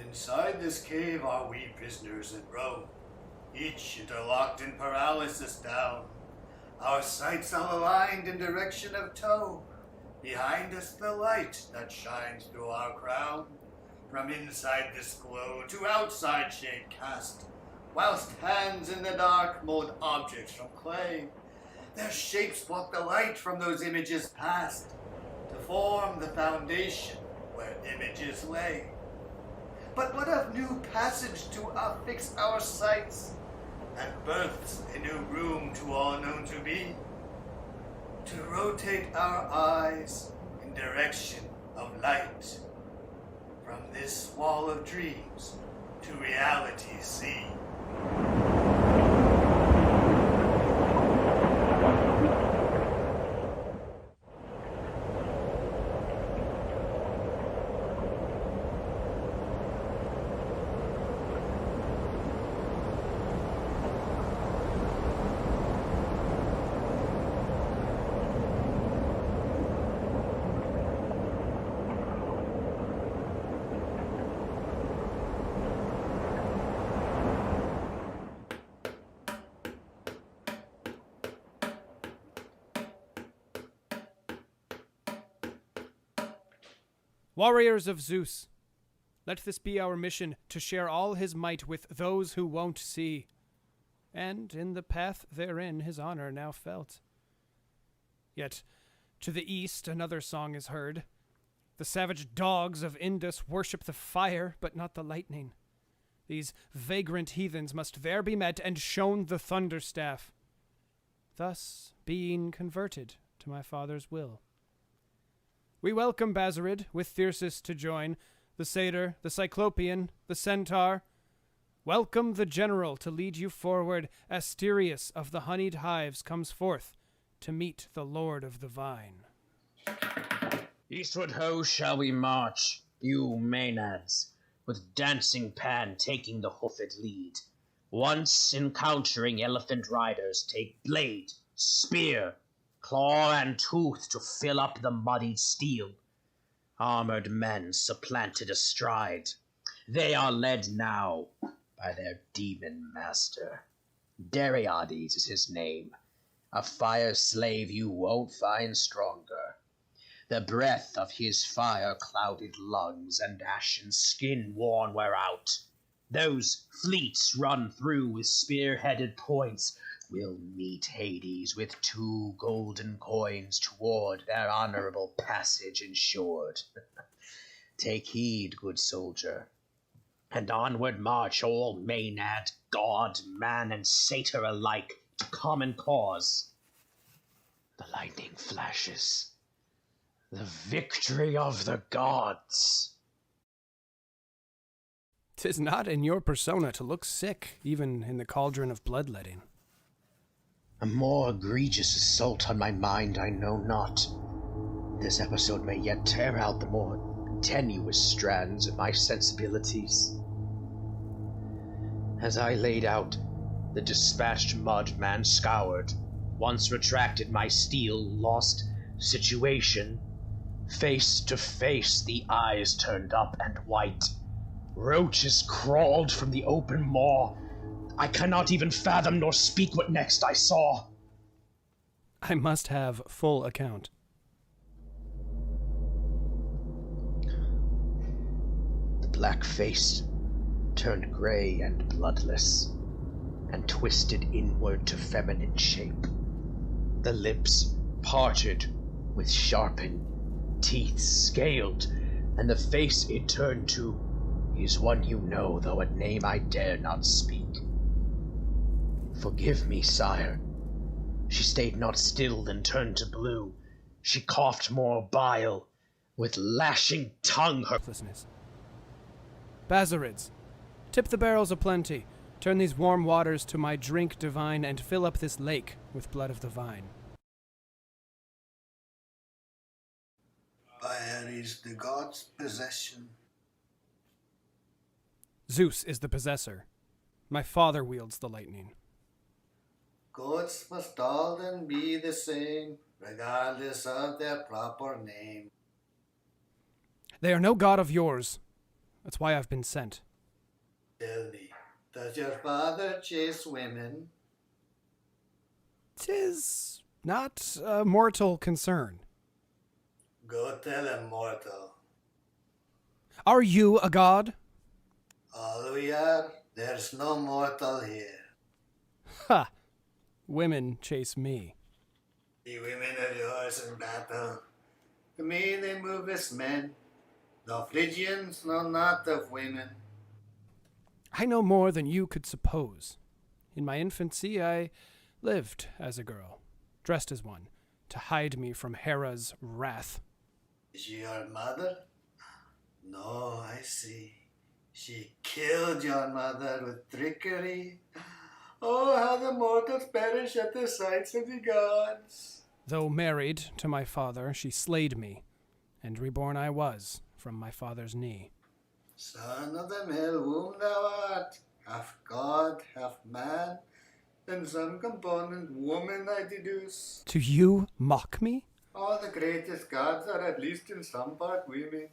Inside this cave are we prisoners in Rome, each interlocked in paralysis down. Our sights all aligned in direction of toe. Behind us the light that shines through our crown. From inside this glow to outside shade cast, whilst hands in the dark mold objects from clay. Their shapes block the light from those images past, to form the foundation where images lay. But what of new passage to affix our sights, and births a new room to all known to be? To rotate our eyes in direction of light, from this wall of dreams to reality see. Warriors of Zeus, let this be our mission, to share all his might with those who won't see, and in the path therein his honor now felt. Yet to the east another song is heard. The savage dogs of Indus worship the fire, but not the lightning. These vagrant heathens must there be met and shown the thunderstaff, thus being converted to my father's will. We welcome Bazarid with Thyrsis to join, the satyr, the cyclopean, the centaur. Welcome the general to lead you forward. Asterius of the honeyed hives comes forth to meet the lord of the vine. Eastward ho shall we march, you Maenads, with dancing Pan taking the hoofed lead. Once encountering elephant riders, take blade, spear, claw and tooth to fill up the muddied steel. Armored men supplanted astride. They are led now by their demon master. Dariades is his name, a fire slave you won't find stronger. The breath of his fire-clouded lungs and ashen skin worn wear out. Those fleets run through with spear-headed points will meet Hades with 2 golden coins toward their honorable passage ensured. Take heed, good soldier, and onward march all Maenad, god, man, and satyr alike to common cause. The lightning flashes. The victory of the gods. 'Tis not in your persona to look sick, even in the cauldron of bloodletting. A more egregious assault on my mind I know not. This episode may yet tear out the more tenuous strands of my sensibilities. As I laid out, the dispatched mud man scoured, once retracted my steel, lost situation. Face to face, the eyes turned up and white. Roaches crawled from the open maw. I cannot even fathom nor speak what next I saw. I must have full account. The black face turned gray and bloodless, and twisted inward to feminine shape. The lips parted with sharpened teeth scaled, and the face it turned to is one you know, though a name I dare not speak. Forgive me, sire. She stayed not still, then turned to blue. She coughed more bile, with lashing tongue her... Bazarids, tip the barrels aplenty, turn these warm waters to my drink divine, and fill up this lake with blood of the vine. Fire is the god's possession. Zeus is the possessor. My father wields the lightning. Gods must all then be the same, regardless of their proper name. They are no god of yours. That's why I've been sent. Tell me, does your father chase women? 'Tis not a mortal concern. Go tell him, mortal. Are you a god? All we are, there's no mortal here. Ha! Women chase me. The women of yours in battle, to me they move as men. The Phrygians know not of women. I know more than you could suppose. In my infancy, I lived as a girl, dressed as one, to hide me from Hera's wrath. Is she your mother? No, I see. She killed your mother with trickery. Oh, how the mortals perish at the sights of the gods. Though married to my father, she slayed me, and reborn I was from my father's knee. Son of the male womb thou art, half god, half man, and some component woman I deduce. Do you mock me? All the greatest gods are at least in some part women.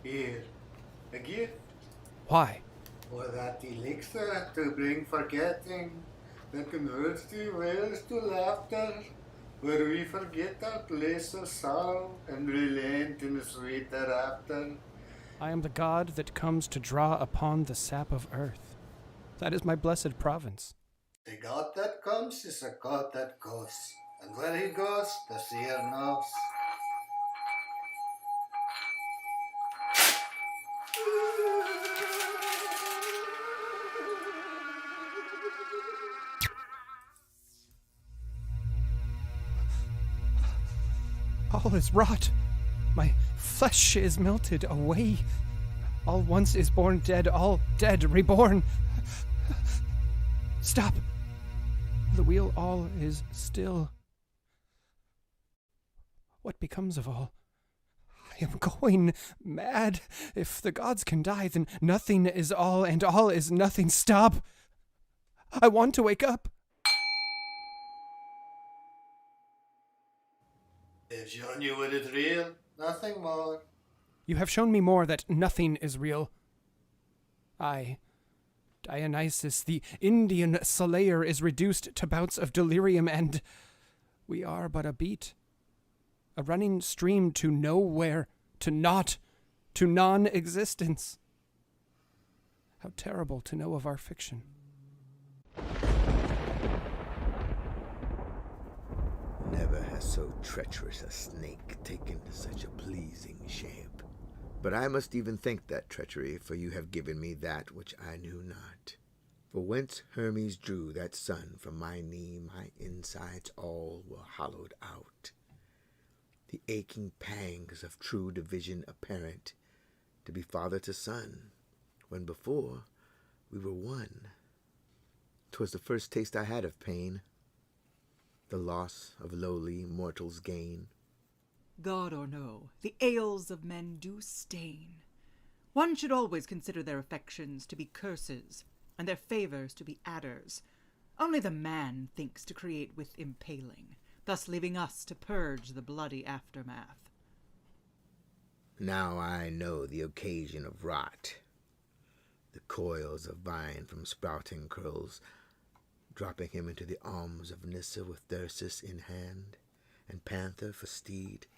Here, a gift. Why? For that elixir to bring forgetting, that converts the wails to laughter, where we forget our place of sorrow and relent in the sweet thereafter. I am the god that comes to draw upon the sap of earth. That is my blessed province. The god that comes is a god that goes, and where he goes, the seer knows. All is rot. My flesh is melted away. All once is born dead, all dead, reborn. Stop. The wheel all is still. What becomes of all? I am going mad. If the gods can die, then nothing is all, and all is nothing. Stop. I want to wake up. They've shown you what is real, nothing more. You have shown me more that nothing is real. I, Dionysus, the Indian slayer, is reduced to bouts of delirium, and we are but a beat. A running stream to nowhere, to naught, to non-existence. How terrible to know of our fiction. Never has so treacherous a snake taken such a pleasing shape. But I must even thank that treachery, for you have given me that which I knew not. For whence Hermes drew that sun from my knee, my insides all were hollowed out. The aching pangs of true division apparent, to be father to son, when before we were one. 'Twas the first taste I had of pain, the loss of lowly mortals' gain. God or no, the ails of men do stain. One should always consider their affections to be curses, and their favors to be adders. Only the man thinks to create with impaling, thus leaving us to purge the bloody aftermath. Now I know the occasion of rot. The coils of vine from sprouting curls, dropping him into the arms of Nyssa with Thyrsus in hand, and Panther for steed.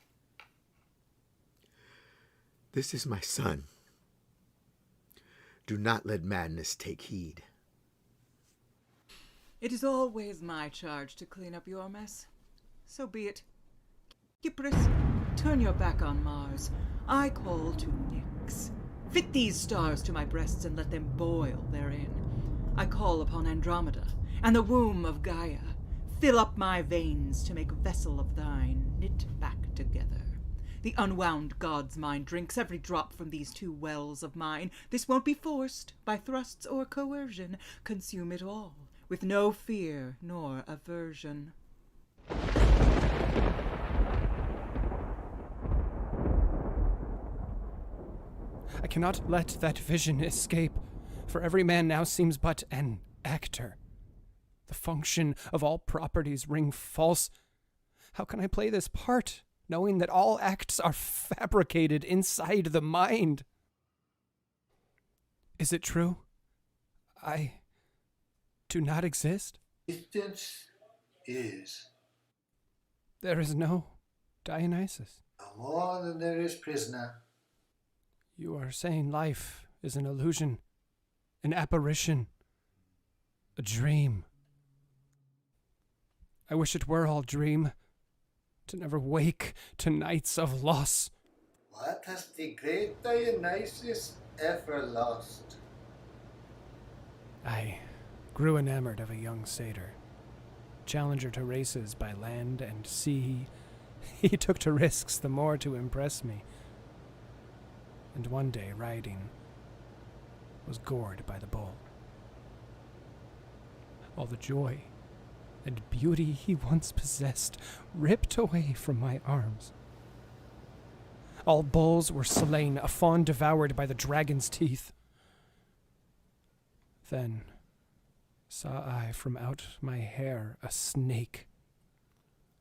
This is my son. Do not let madness take heed. It is always my charge to clean up your mess. So be it. Cypris, turn your back on Mars. I call to Nyx. Fit these stars to my breasts and let them boil therein. I call upon Andromeda and the womb of Gaia. Fill up my veins to make a vessel of thine, knit back together. The unwound god's mind drinks every drop from these two wells of mine. This won't be forced by thrusts or coercion. Consume it all, with no fear nor aversion. I cannot let that vision escape, for every man now seems but an actor. The function of all properties ring false. How can I play this part, knowing that all acts are fabricated inside the mind? Is it true? I do not exist? Existence is. There is no Dionysus. No more than there is prisoner. You are saying life is an illusion, an apparition, a dream. I wish it were all dream, to never wake to nights of loss. What has the great Dionysus ever lost? I grew enamored of a young satyr, challenger to races by land and sea. He took to risks the more to impress me. And one day, riding, was gored by the bull. All the joy and beauty he once possessed ripped away from my arms. All bulls were slain, a fawn devoured by the dragon's teeth. Then saw I from out my hair a snake.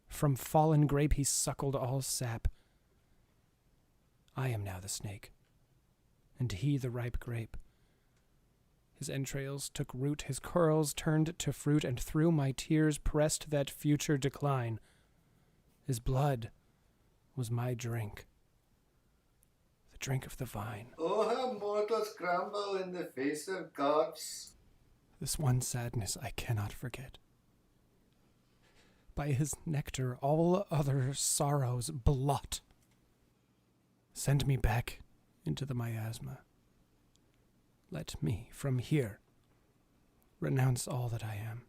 From fallen grape he suckled all sap. I am now the snake, and he the ripe grape. His entrails took root, his curls turned to fruit, and through my tears pressed that future decline. His blood was my drink, the drink of the vine. Oh, how mortals crumble in the face of gods. This one sadness I cannot forget. By his nectar all other sorrows blot. Send me back into the miasma. Let me, from here, renounce all that I am.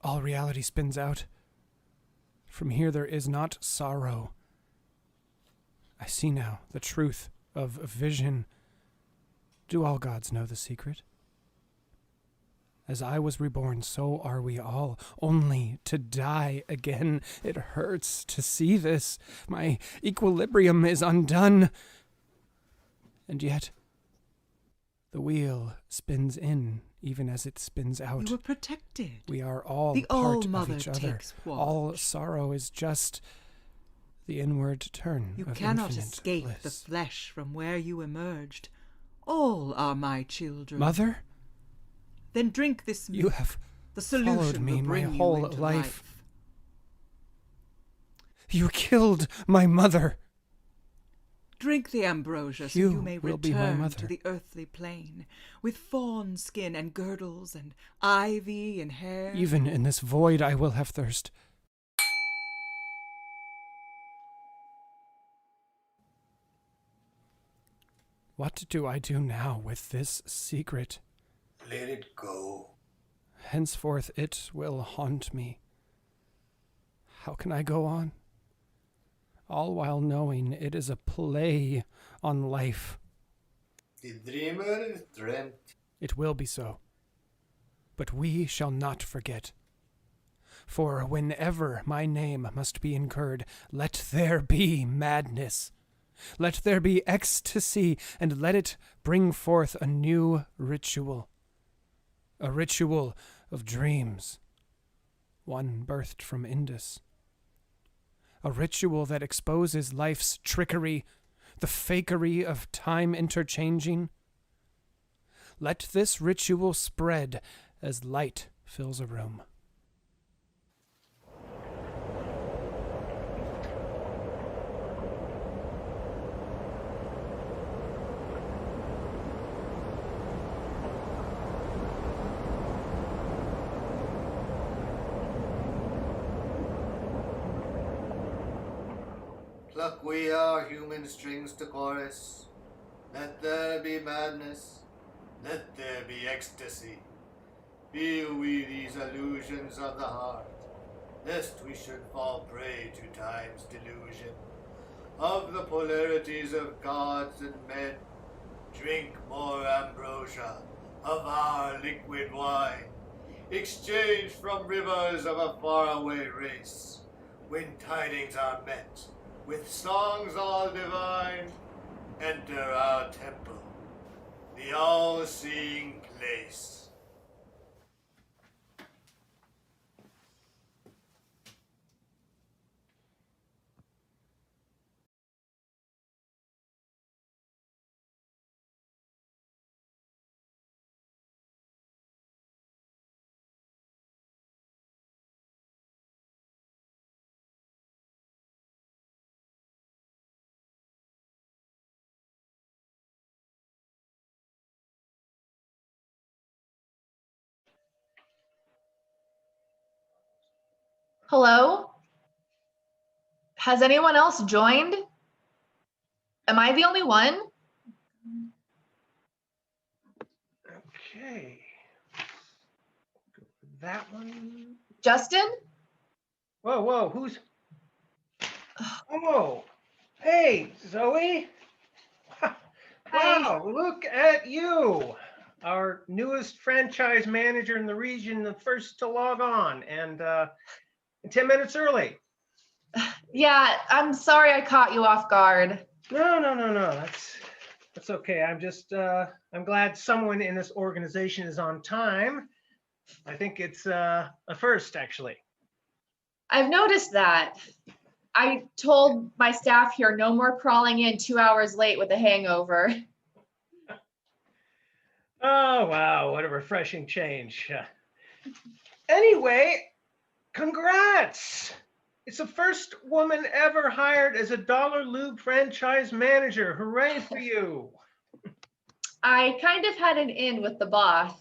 All reality spins out. From here there is not sorrow. I see now the truth of vision. Do all gods know the secret? As I was reborn, so are we all, only to die again. It hurts to see this. My equilibrium is undone. And yet, the wheel spins in, even as it spins out. You were protected. We are all the part All-Mother of each other. takes watch. All sorrow is just the inward turn You of cannot infinite escape bliss. the flesh from where you emerged. All are my children. Mother, Then drink this you have The solution followed me will my bring whole you into life. You killed my mother. Drink the ambrosia so You you may will be my return mother. to the earthly plane, with fawn skin and girdles and ivy in hair. Even in this void I will have thirst. What do I do now with this secret? Let it go. Henceforth it will haunt me. How can I go on? All while knowing it is a play on life. The dreamer is dreamt. It will be so. But we shall not forget. For whenever my name must be incurred, let there be madness. Let there be ecstasy, and let it bring forth a new ritual. A ritual of dreams, one birthed from Indus. A ritual that exposes life's trickery, the fakery of time interchanging. Let this ritual spread as light fills a room. Pluck we our human strings to chorus. Let there be madness. Let there be ecstasy. Feel we these illusions of the heart, lest we should fall prey to time's delusion. Of the polarities of gods and men, drink more ambrosia of our liquid wine, exchanged from rivers of a faraway race. When tidings are met with songs all divine, enter our temple, the all-seeing place. Hello? Has anyone else joined? Am I the only one? Okay. That one. Justin? Whoa, who's? Oh, hey, Zoe. Wow, look at you. Our newest franchise manager in the region, the first to log on, and 10 minutes early. Yeah, I'm sorry I caught you off guard. No. That's okay. I'm glad someone in this organization is on time. I think it's a first, actually. I've noticed that. I told my staff here no more crawling in 2 hours late with a hangover. Oh, wow, what a refreshing change. Anyway, congrats! It's the first woman ever hired as a Dollar Lube franchise manager. Hooray for you. I kind of had an in with the boss.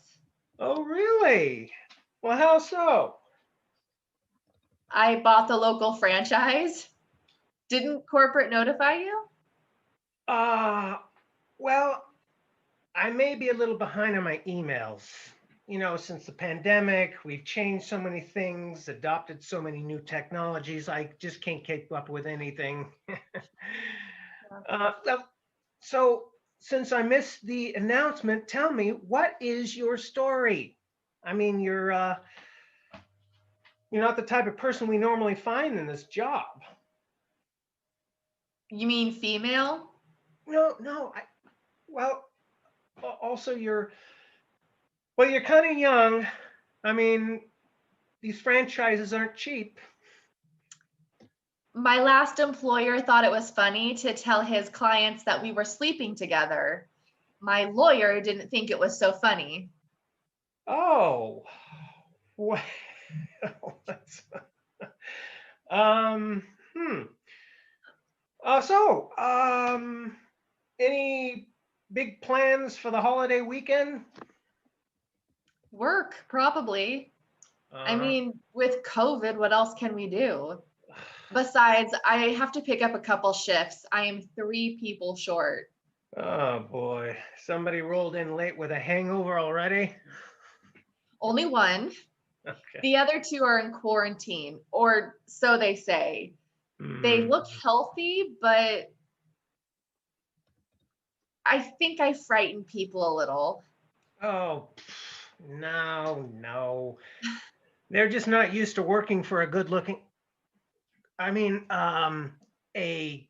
Oh, really? Well, how so? I bought the local franchise. Didn't corporate notify you? Well, I may be a little behind on my emails. You know, since the pandemic, we've changed so many things, adopted so many new technologies. I just can't keep up with anything. So since I missed the announcement, tell me, what is your story? I mean, you're not the type of person we normally find in this job. You mean female? No. Also you're kind of young. I mean, these franchises aren't cheap. My last employer thought it was funny to tell his clients that we were sleeping together. My lawyer didn't think it was so funny. Oh, well, that's, any big plans for the holiday weekend? Work, probably. I mean, with COVID, what else can we do? Besides, I have to pick up a couple shifts. I am 3 people short. Oh boy, somebody rolled in late with a hangover already? Only one. Okay. The other 2 are in quarantine, or so they say. They look healthy, but I think I frighten people a little. Oh, no. They're just not used to working for a good-looking. I mean, a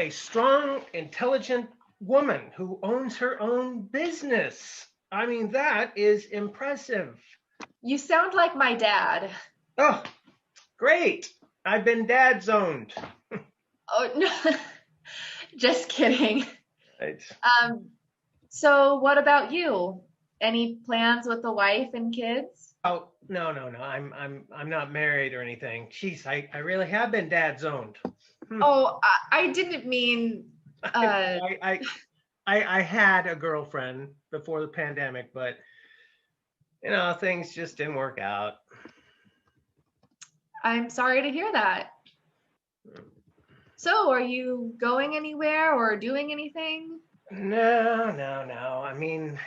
strong, intelligent woman who owns her own business. I mean, that is impressive. You sound like my dad. Oh, great. I've been dad zoned. Oh, no. Just kidding. Right. So what about you? Any plans with the wife and kids? Oh, no. I'm not married or anything. Jeez, I really have been dad zoned. Oh, I didn't mean. I had a girlfriend before the pandemic, but things just didn't work out. I'm sorry to hear that. So, are you going anywhere or doing anything? No. I mean,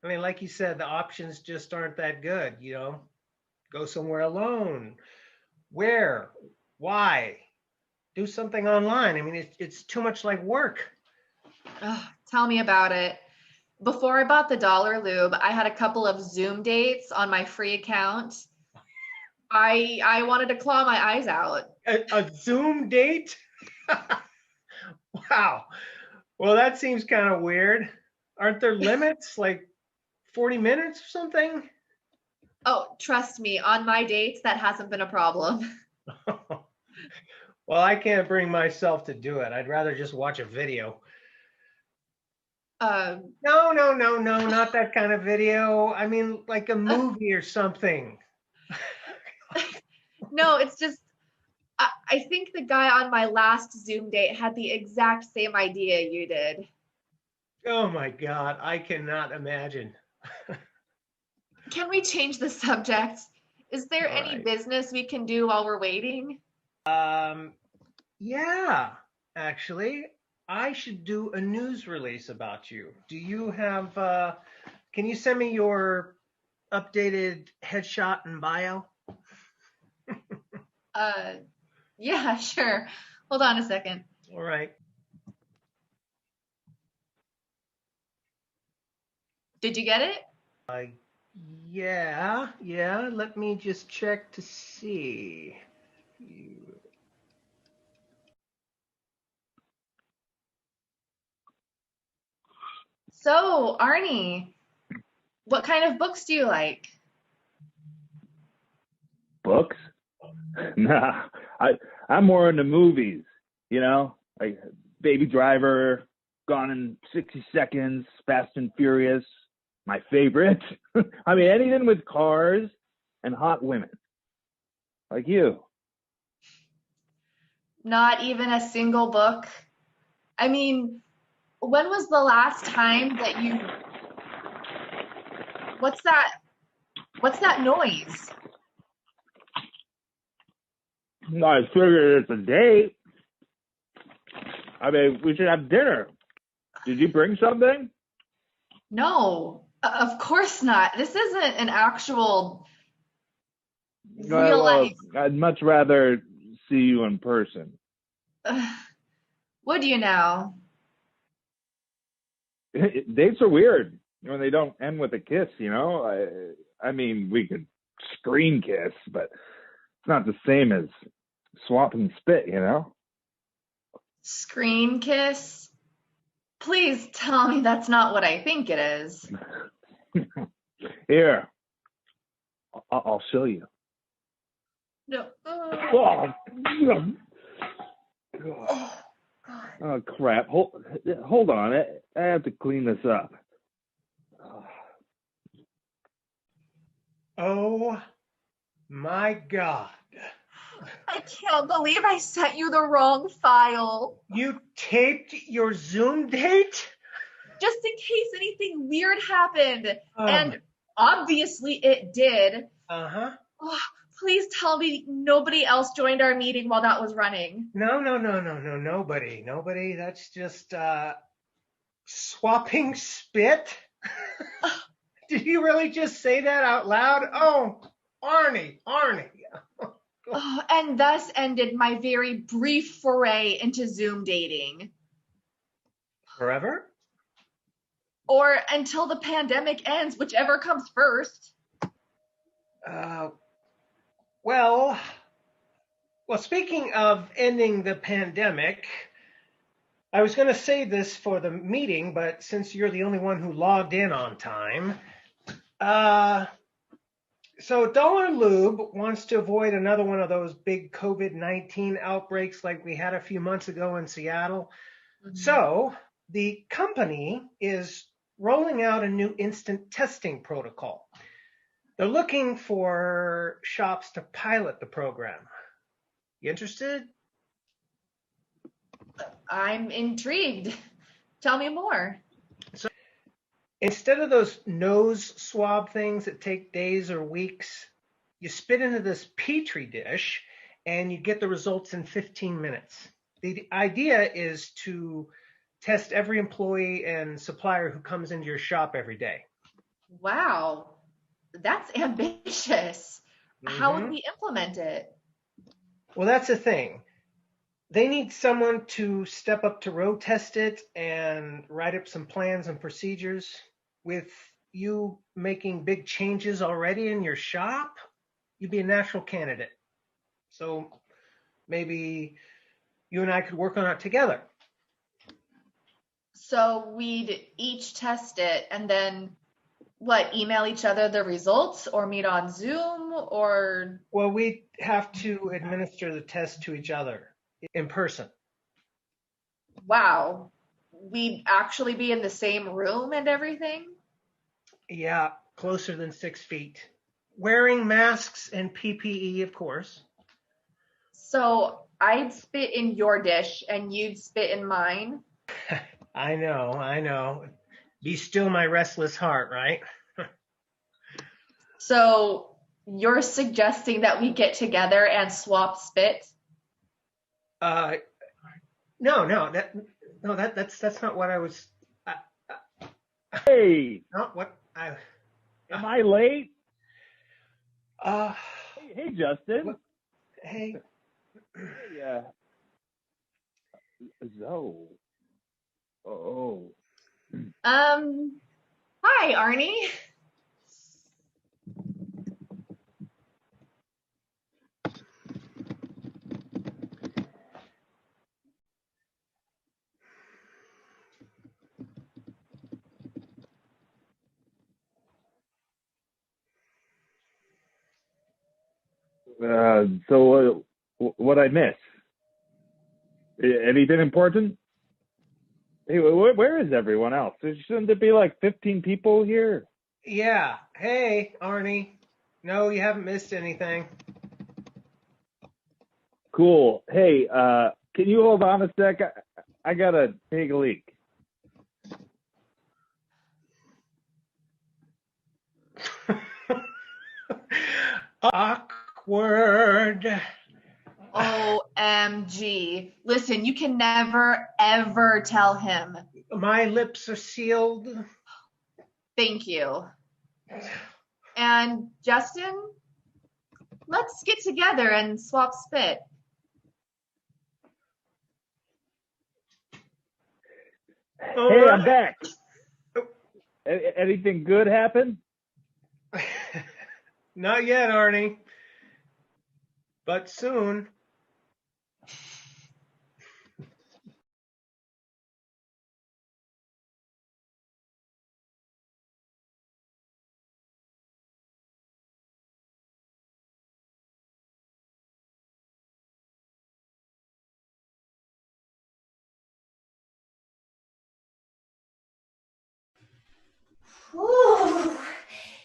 like you said, the options just aren't that good. Go somewhere alone. Where? Why? Do something online. I mean, it's too much like work. Oh, tell me about it. Before I bought the Dollar Lube, I had a couple of Zoom dates on my free account. I wanted to claw my eyes out. A Zoom date? Wow. Well, that seems kind of weird. Aren't there limits, like 40 minutes or something? Oh, trust me, on my dates, that hasn't been a problem. Well, I can't bring myself to do it. I'd rather just watch a video. No, not that kind of video. I mean, like a movie or something. No, it's just, I think the guy on my last Zoom date had the exact same idea you did. Oh my God, I cannot imagine. Can we change the subject? Is there All any right. business we can do while we're waiting? Yeah, actually, I should do a news release about you. Do you have, can you send me your updated headshot and bio? Yeah, sure. Hold on a second. All right. Did you get it? Yeah. Let me just check to see. So, Arnie, what kind of books do you like? Books? Nah, I'm more into movies, you know, like Baby Driver, Gone in 60 Seconds, Fast and Furious, my favorite. I mean, anything with cars and hot women, like you. Not even a single book? I mean, when was the last time that you... What's that? What's that noise? I figured it's a date. I mean, we should have dinner. Did you bring something? No, of course not. This isn't an actual real Well, life. I'd much rather see you in person. Would you now? Dates are weird when they don't end with a kiss, you know? I mean, we could screen kiss, but it's not the same as swapping spit, you know? Screen kiss? Please tell me that's not what I think it is. Here, I'll show you. No. Oh, oh crap. Hold on. I have to clean this up. Oh my God. I can't believe I sent you the wrong file. You taped your Zoom date? Just in case anything weird happened. Oh. And obviously it did. Uh-huh. Oh, please tell me nobody else joined our meeting while that was running. No, nobody. That's just swapping spit. Did you really just say that out loud? Oh, Arnie. Oh, and thus ended my very brief foray into Zoom dating. Forever? Or until the pandemic ends, whichever comes first. Well, speaking of ending the pandemic, I was going to say this for the meeting, but since you're the only one who logged in on time, so Dollar Lube wants to avoid another one of those big COVID-19 outbreaks like we had a few months ago in Seattle. Mm-hmm. So the company is rolling out a new instant testing protocol. They're looking for shops to pilot the program. You interested? I'm intrigued. Tell me more. So instead of those nose swab things that take days or weeks, you spit into this petri dish and you get the results in 15 minutes. The idea is to test every employee and supplier who comes into your shop every day. Wow, that's ambitious. Mm-hmm. How would we implement it? Well, that's the thing. They need someone to step up to road test it and write up some plans and procedures. With you making big changes already in your shop, you'd be a natural candidate. So maybe you and I could work on it together. So we'd each test it and then email each other the results or meet on Zoom or? Well, we'd have to administer the test to each other in person. Wow. We'd actually be in the same room and everything? Yeah, closer than 6 feet. Wearing masks and PPE, of course. So I'd spit in your dish and you'd spit in mine? I know. Be still my restless heart, right? So You're suggesting that we get together and swap spit? No, that's not what I was. Hey, Not what I. am I late? Uh, Hey, Justin. What? Hey. Hey, Zoe. Oh. Hi, Arnie. So what I miss? Anything important? Hey, where is everyone else? Shouldn't there be like 15 people here? Yeah. Hey, Arnie. No, you haven't missed anything. Cool. Hey, can you hold on a sec? I gotta take a leak. Awkward. OMG. Listen, you can never, ever tell him. My lips are sealed. Thank you. And Justin, let's get together and swap spit. Hey, I'm back. Anything good happen? Not yet, Arnie. But soon. Ooh,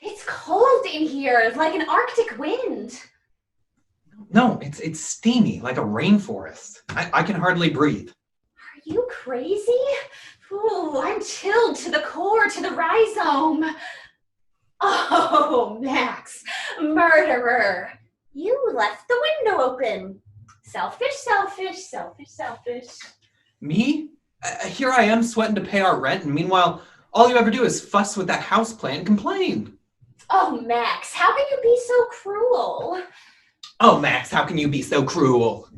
it's cold in here. It's like an Arctic wind. No, it's steamy, like a rainforest. I can hardly breathe. Are you crazy? Ooh, I'm chilled to the core, to the rhizome. Oh, Max, murderer. You left the window open. Selfish, selfish, selfish, selfish. Me? Here I am sweating to pay our rent, and meanwhile, all you ever do is fuss with that houseplant and complain. Oh, Max, how can you be so cruel? Oh, Max, how can you be so cruel?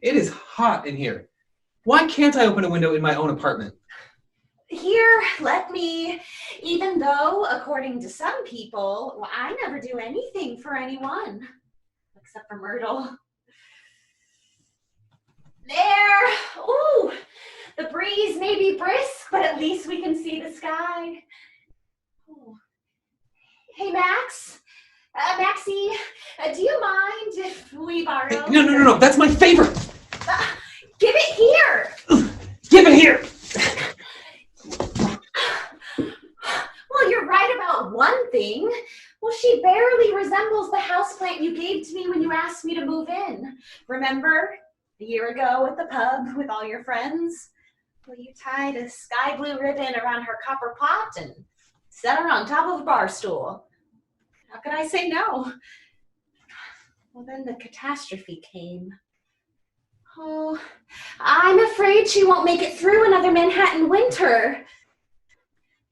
It is hot in here. Why can't I open a window in my own apartment? Here, let me. Even though, according to some people, I never do anything for anyone. Except for Myrtle. There! Ooh! The breeze may be brisk, but at least we can see the sky. Ooh. Hey, Max? Maxie, do you mind if we borrow? Hey, no, that's my favorite! Give it here! Give it here! Well, you're right about one thing. Well, she barely resembles the houseplant you gave to me when you asked me to move in. Remember? A year ago at the pub with all your friends? Well, you tied a sky blue ribbon around her copper pot and set her on top of a bar stool. How could I say no? Well, then the catastrophe came. Oh, I'm afraid she won't make it through another Manhattan winter.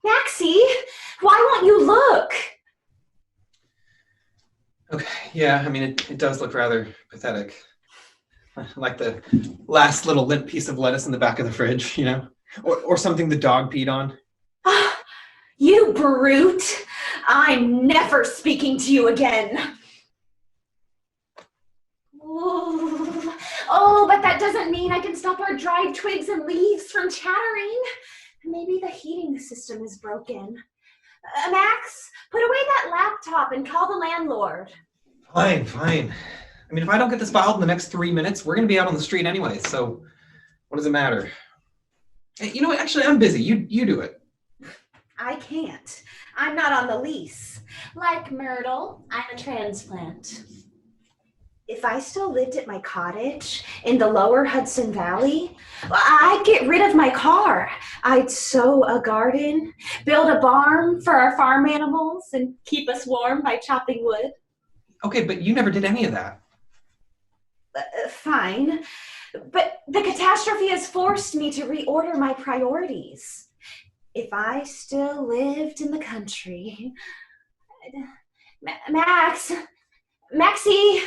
Maxie, why won't you look? Okay, yeah, I mean, it does look rather pathetic. Like the last little limp piece of lettuce in the back of the fridge, you know? Or something the dog peed on. You brute! I'm never speaking to you again. Ooh. Oh, but that doesn't mean I can stop our dried twigs and leaves from chattering. Maybe the heating system is broken. Max, put away that laptop and call the landlord. Fine. I mean, if I don't get this filed in the next 3 minutes, we're going to be out on the street anyway, so what does it matter? Hey, you know what? Actually, I'm busy. You do it. I can't. I'm not on the lease. Like Myrtle, I'm a transplant. If I still lived at my cottage in the lower Hudson Valley, I'd get rid of my car. I'd sow a garden, build a barn for our farm animals, and keep us warm by chopping wood. Okay, but you never did any of that. Fine. But the catastrophe has forced me to reorder my priorities. If I still lived in the country... Maxie,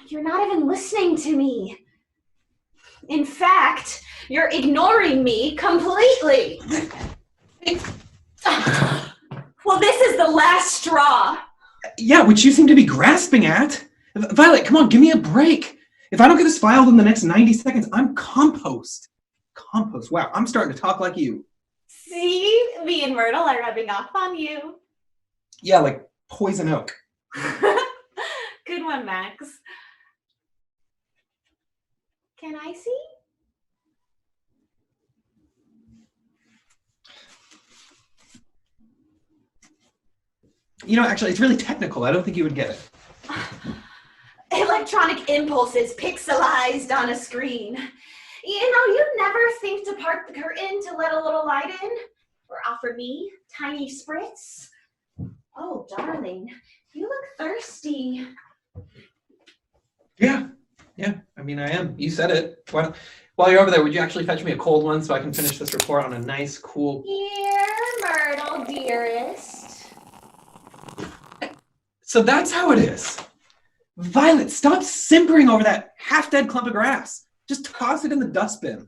you're not even listening to me. In fact, you're ignoring me completely. Well, this is the last straw. Yeah, which you seem to be grasping at. Violet, come on, give me a break. If I don't get this filed in the next 90 seconds, I'm compost. Compost, wow, I'm starting to talk like you. See, me and Myrtle are rubbing off on you. Yeah, like poison oak. Good one, Max. Can I see? You know, actually, it's really technical. I don't think you would get it. Electronic impulses pixelized on a screen. You know, you never think to part the curtain to let a little light in? Or offer me tiny spritz? Oh, darling, you look thirsty. Yeah, I mean, I am. You said it. While you're over there, would you actually fetch me a cold one so I can finish this report on a nice, cool... Here, Myrtle, dearest. So that's how it is. Violet, stop simpering over that half-dead clump of grass. Just toss it in the dustbin.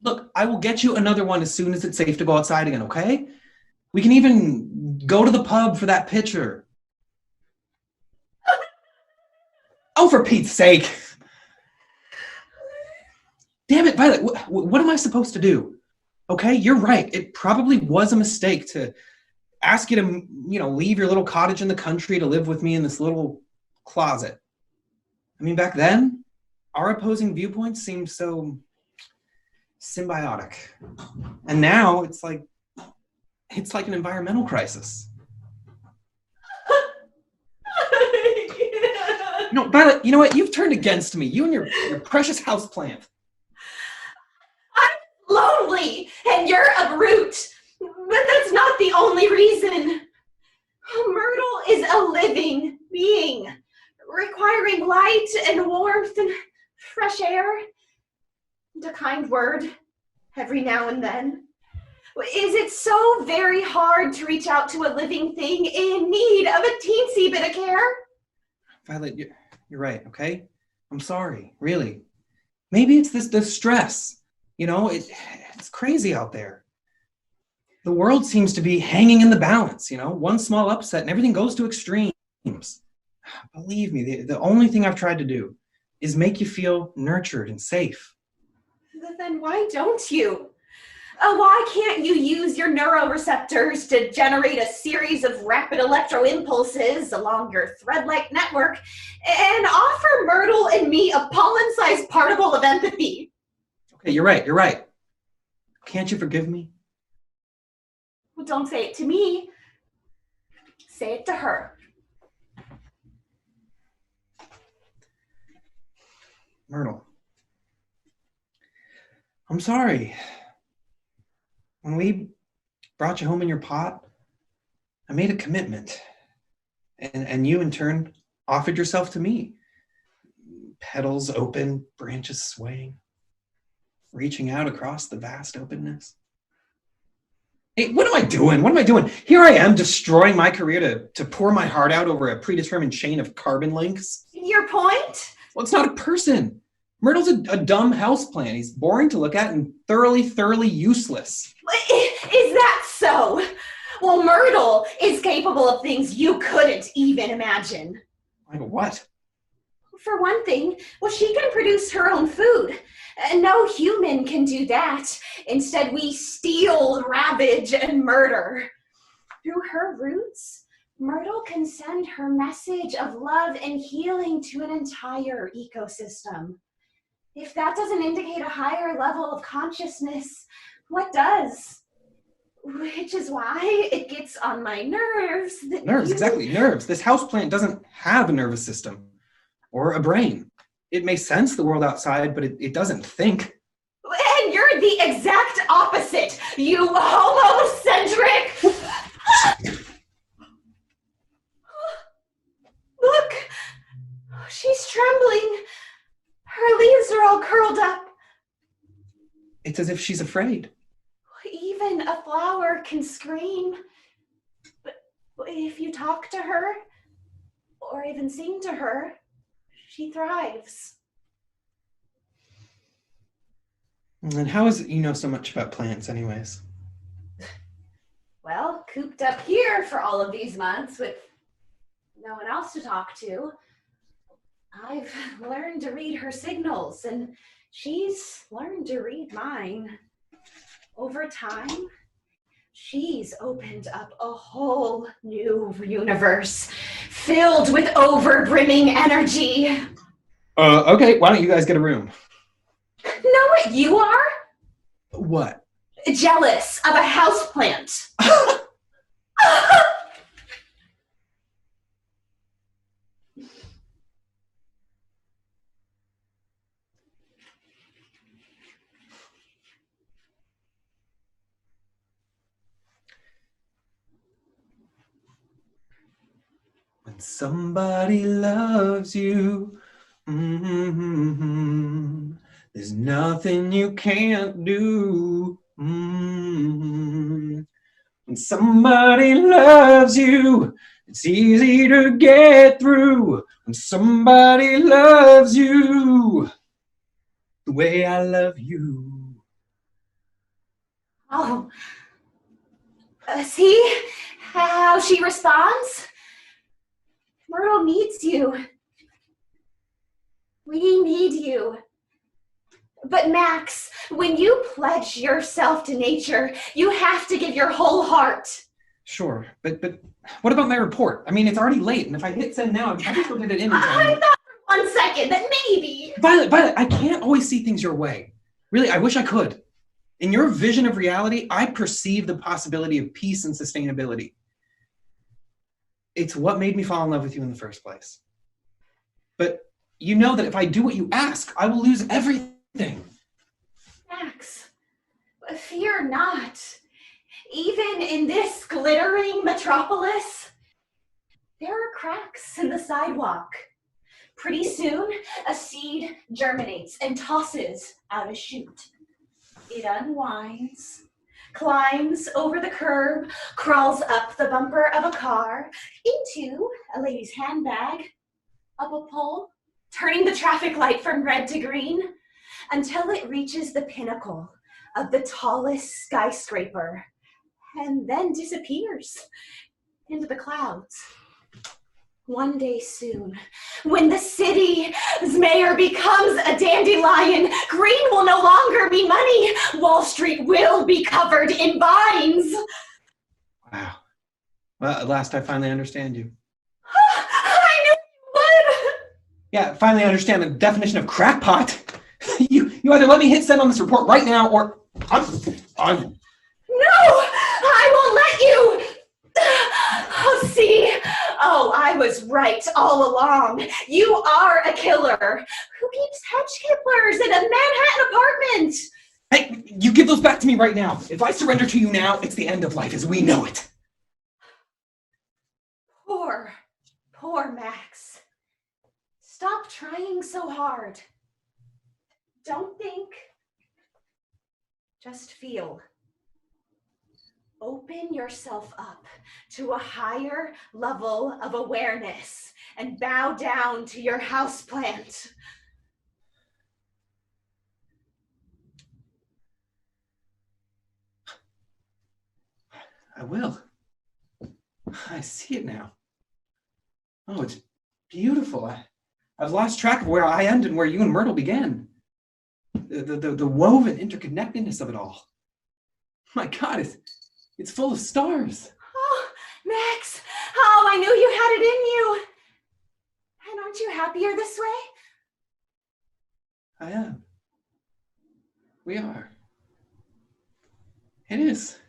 Look, I will get you another one as soon as it's safe to go outside again, okay? We can even go to the pub for that pitcher. Oh, for Pete's sake. Damn it, Violet, what am I supposed to do? Okay, you're right. It probably was a mistake to ask you to, leave your little cottage in the country to live with me in this little closet. I mean, back then, our opposing viewpoints seemed so symbiotic. And now it's like an environmental crisis. No, Violet, you know what? You've turned against me. You and your precious houseplant. I'm lonely, and you're a brute. But that's not the only reason. Myrtle is a living being, requiring light and warmth and fresh air, and a kind word every now and then. Is it so very hard to reach out to a living thing in need of a teensy bit of care? Violet, you're right, okay? I'm sorry, really. Maybe it's this stress. It's crazy out there. The world seems to be hanging in the balance, one small upset and everything goes to extremes. Believe me, the only thing I've tried to do is make you feel nurtured and safe. Then why don't you? Why can't you use your neuroreceptors to generate a series of rapid electro impulses along your thread-like network and offer Myrtle and me a pollen-sized particle of empathy? Okay, you're right. Can't you forgive me? Well, don't say it to me. Say it to her. Myrtle, I'm sorry. When we brought you home in your pot, I made a commitment. And you, in turn, offered yourself to me. Petals open, branches swaying, reaching out across the vast openness. Hey, what am I doing? Here I am, destroying my career to pour my heart out over a predetermined chain of carbon links. Your point? Well, it's not a person. Myrtle's a dumb houseplant. He's boring to look at and thoroughly useless. Is that so? Well, Myrtle is capable of things you couldn't even imagine. Like what? For one thing, she can produce her own food. No human can do that. Instead, we steal, ravage, and murder. Through her roots, Myrtle can send her message of love and healing to an entire ecosystem. If that doesn't indicate a higher level of consciousness, what does? Which is why it gets on my nerves. Exactly, nerves. This houseplant doesn't have a nervous system or a brain. It may sense the world outside, but it doesn't think. And you're You're the exact opposite, you homocentric. Look, she's trembling. Her leaves are all curled up. It's as if she's afraid. Even a flower can scream. But if you talk to her, or even sing to her, she thrives. And how is it you know so much about plants anyways? Well, cooped up here for all of these months with no one else to talk to, I've learned to read her signals, and she's learned to read mine. Over time, she's opened up a whole new universe filled with over-brimming energy. Okay, why don't you guys get a room? Know what you are? What? Jealous of a houseplant. When somebody loves you, there's nothing you can't do. When somebody loves you, it's easy to get through. When somebody loves you, the way I love you. Oh. See how she responds? Myrtle needs you. We need you. But Max, when you pledge yourself to nature, you have to give your whole heart. Sure, but what about my report? I mean, it's already late, and if I hit send now, I'm probably still get it in time. I thought for 1 second that maybe. Violet, I can't always see things your way. Really, I wish I could. In your vision of reality, I perceive the possibility of peace and sustainability. It's what made me fall in love with you in the first place. But you know that if I do what you ask, I will lose everything. Max, fear not. Even in this glittering metropolis, there are cracks in the sidewalk. Pretty soon, a seed germinates and tosses out a shoot. It unwinds, climbs over the curb, crawls up the bumper of a car, into a lady's handbag, up a pole, turning the traffic light from red to green, until it reaches the pinnacle of the tallest skyscraper, and then disappears into the clouds. One day soon, when the city's mayor becomes a dandelion, green will no longer be money. Wall Street will be covered in vines. Wow. Well, at last I finally understand you. I knew you would. Yeah, finally understand the definition of crackpot. You either let me hit send on this report right now, or I'm. No, I won't let you. Oh, see. Oh, I was right all along. You are a killer. Who keeps hedge clippers in a Manhattan apartment? Hey, you give those back to me right now. If I surrender to you now, it's the end of life as we know it. Poor Max. Stop trying so hard. Don't think. Just feel. Open yourself up to a higher level of awareness and bow down to your houseplant. I will. I see it now. Oh, it's beautiful. I've lost track of where I end and where you and Myrtle began. The woven interconnectedness of it all. My God, it's full of stars. Oh, Max. Oh, I knew you had it in you. And aren't you happier this way? I am. We are. It is.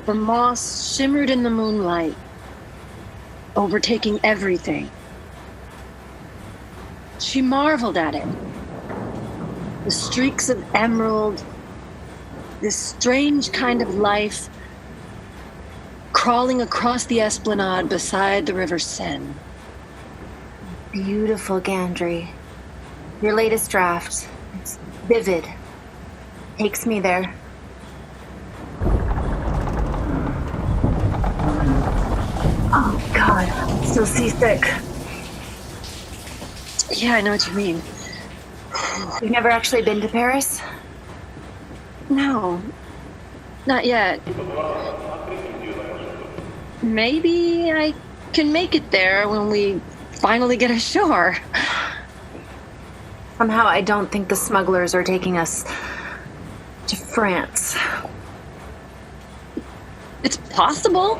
The moss shimmered in the moonlight, overtaking everything. She marveled at it. The streaks of emerald, this strange kind of life crawling across the esplanade beside the River Seine. Beautiful, Gandry. Your latest draft. It's vivid. Takes me there. Oh, God. I'm so seasick. Yeah, I know what you mean. You've never actually been to Paris? No, not yet. Maybe I can make it there when we finally get ashore. Somehow I don't think the smugglers are taking us to France. It's possible.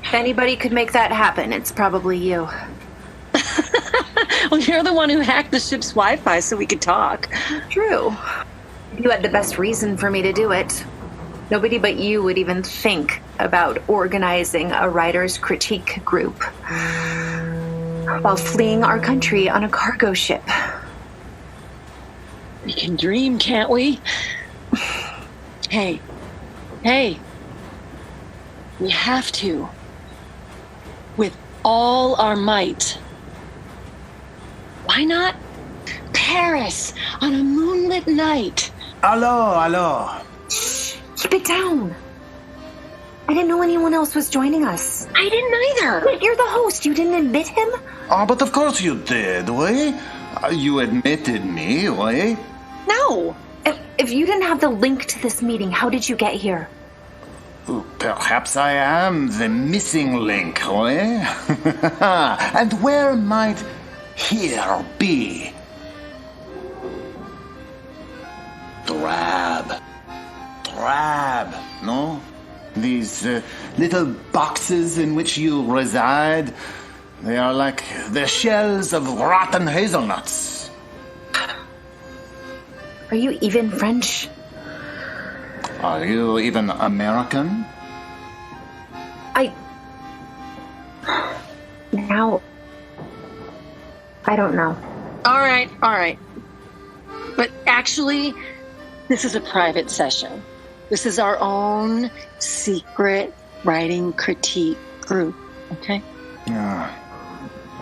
If anybody could make that happen, it's probably you. Well, you're the one who hacked the ship's Wi-Fi so we could talk. True. You had the best reason for me to do it. Nobody but you would even think about organizing a writer's critique group while fleeing our country on a cargo ship. We can dream, can't we? Hey. We have to. With all our might. Why not Paris on a moonlit night? Allo. Shh, keep it down. I didn't know anyone else was joining us. I didn't either. But you're the host. You didn't admit him? Oh, but of course you did, oui? You admitted me, oui? No. If you didn't have the link to this meeting, how did you get here? Perhaps I am the missing link, oui? And where might here be? Drab, no? These little boxes in which you reside, they are like the shells of rotten hazelnuts. Are you even French? Are you even American? Now, I don't know. All right. But actually, this is a private session. This is our own secret writing critique group, okay? Yeah.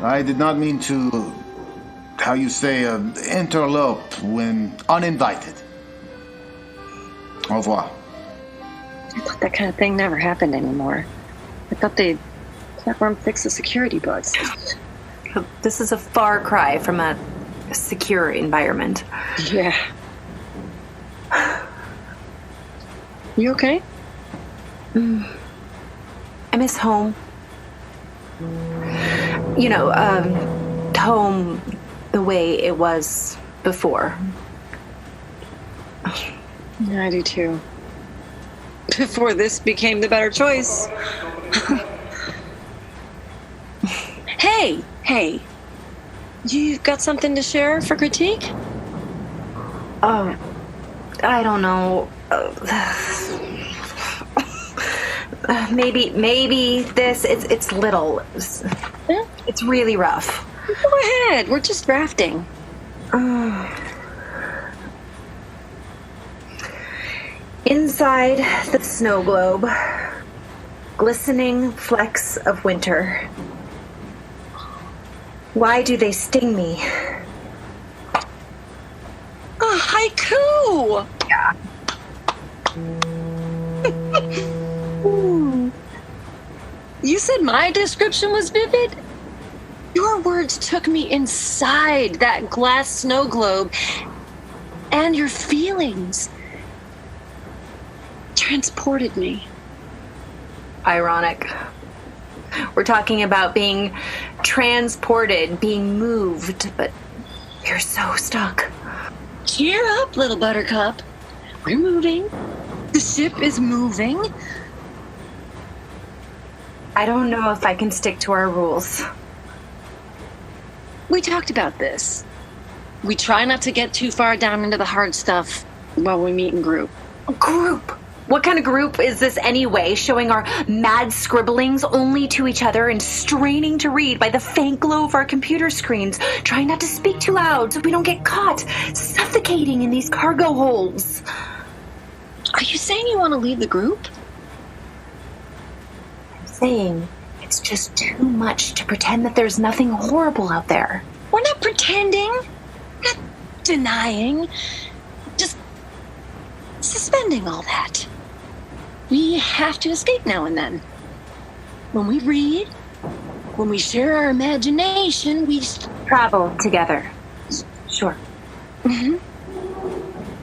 I did not mean to, how you say, interlope when uninvited. Au revoir. I thought that kind of thing never happened anymore. I thought they'd platform fix the security bugs. This is a far cry from a secure environment. Yeah. You okay? I miss home. You know, home the way it was before. Yeah, I do too. Before this became the better choice. Hey. You got something to share for critique? I don't know. Maybe this. It's little. It's really rough. Go ahead. We're just drafting. Inside the snow globe, glistening flecks of winter. Why do they sting me? A haiku! Yeah. You said my description was vivid? Your words took me inside that glass snow globe, and your feelings transported me. Ironic. We're talking about being transported, being moved, but you're so stuck. Cheer up, little buttercup. We're moving. The ship is moving. I don't know if I can stick to our rules. We talked about this. We try not to get too far down into the hard stuff while we meet in group. Group? What kind of group is this anyway? Showing our mad scribblings only to each other and straining to read by the faint glow of our computer screens, trying not to speak too loud so we don't get caught suffocating in these cargo holes. Are you saying you want to leave the group? I'm saying it's just too much to pretend that there's nothing horrible out there. We're not pretending, not denying, just suspending all that. We have to escape now and then. When we read, when we share our imagination, we travel together. Sure. Mm-hmm.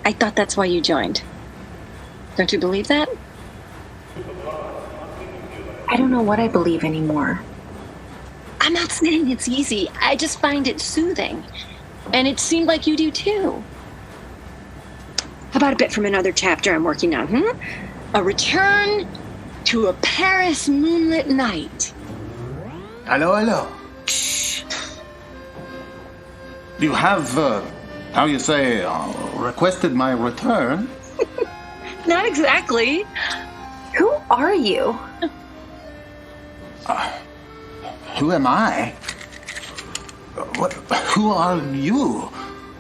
I thought that's why you joined. Don't you believe that? I don't know what I believe anymore. I'm not saying it's easy. I just find it soothing. And it seemed like you do too. How about a bit from another chapter I'm working on, A return to a Paris moonlit night. Hello. Shh. You have, requested my return? Not exactly. Who are you? Who am I? Who are you?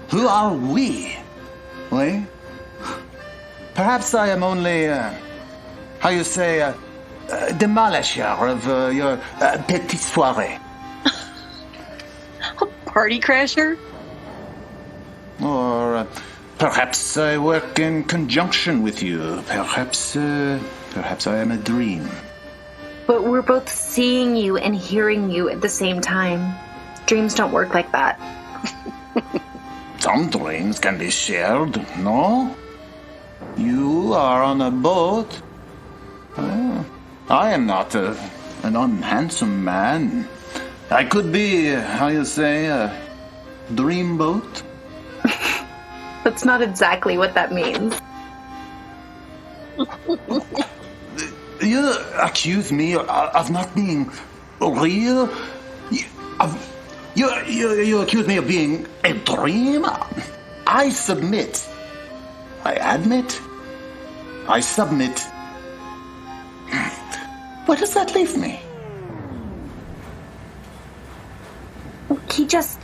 Who are we? We? Perhaps I am only, demolisher of your petite soirée. A party crasher? Or perhaps I work in conjunction with you. Perhaps I am a dream. But we're both seeing you and hearing you at the same time. Dreams don't work like that. Some dreams can be shared, no? You are on a boat. I am not an unhandsome man. I could be, a dreamboat. That's not exactly what that means. You accuse me of not being real? You accuse me of being a dream? I submit. I admit. I submit. Where does that leave me? He just...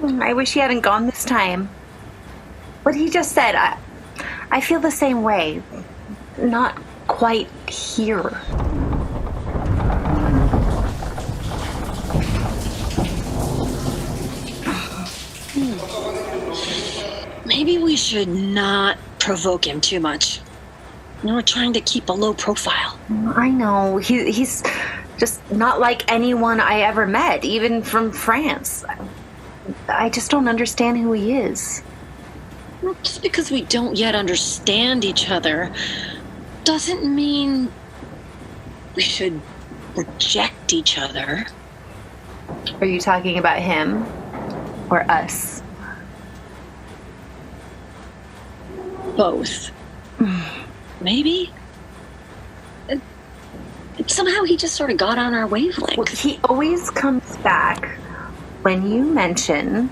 I wish he hadn't gone this time. What he just said, I feel the same way. Not quite here. Maybe we should not provoke him too much. We're trying to keep a low profile. I know. He's just not like anyone I ever met, even from France. I just don't understand who he is. Just because we don't yet understand each other doesn't mean we should reject each other. Are you talking about him or us? Both. Maybe? Somehow he just sort of got on our wavelength. Well, he always comes back when you mention...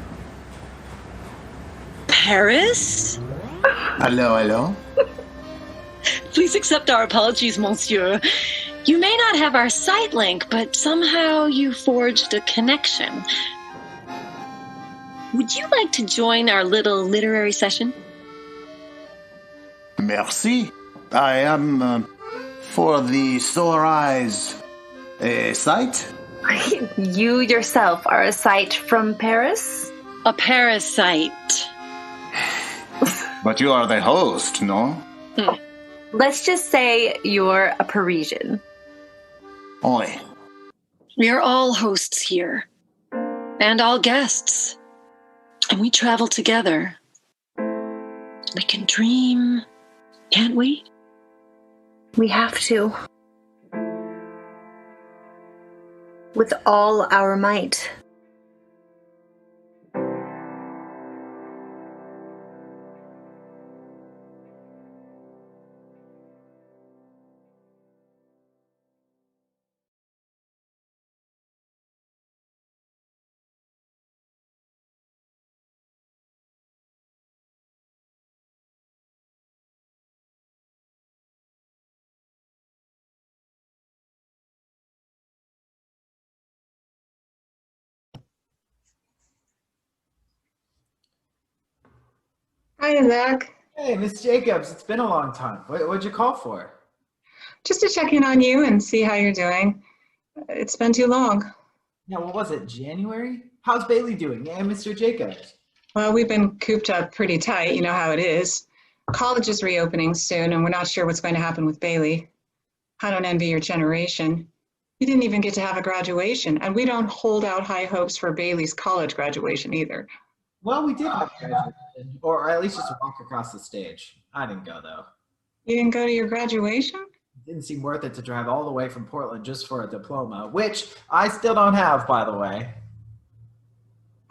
Paris? Hello? Please accept our apologies, monsieur. You may not have our sight link, but somehow you forged a connection. Would you like to join our little literary session? Merci. I am, for the sore eyes, a sight? You yourself are a sight from Paris? A parasite. But you are the host, no? Let's just say you're a Parisian. Oi. We are all hosts here. And all guests. And we travel together. We can dream, can't we? We have to. With all our might. Hi, Zach. Hey, Miss Jacobs, it's been a long time. What'd you call for? Just to check in on you and see how you're doing. It's been too long. Yeah, what was it, January? How's Bailey doing? And Mr. Jacobs? Well, we've been cooped up pretty tight, you know how it is. College is reopening soon, and we're not sure what's going to happen with Bailey. I don't envy your generation. You didn't even get to have a graduation, and we don't hold out high hopes for Bailey's college graduation either. Well, we did have graduation, or at least just a walk across the stage. I didn't go, though. You didn't go to your graduation? It didn't seem worth it to drive all the way from Portland just for a diploma, which I still don't have, by the way.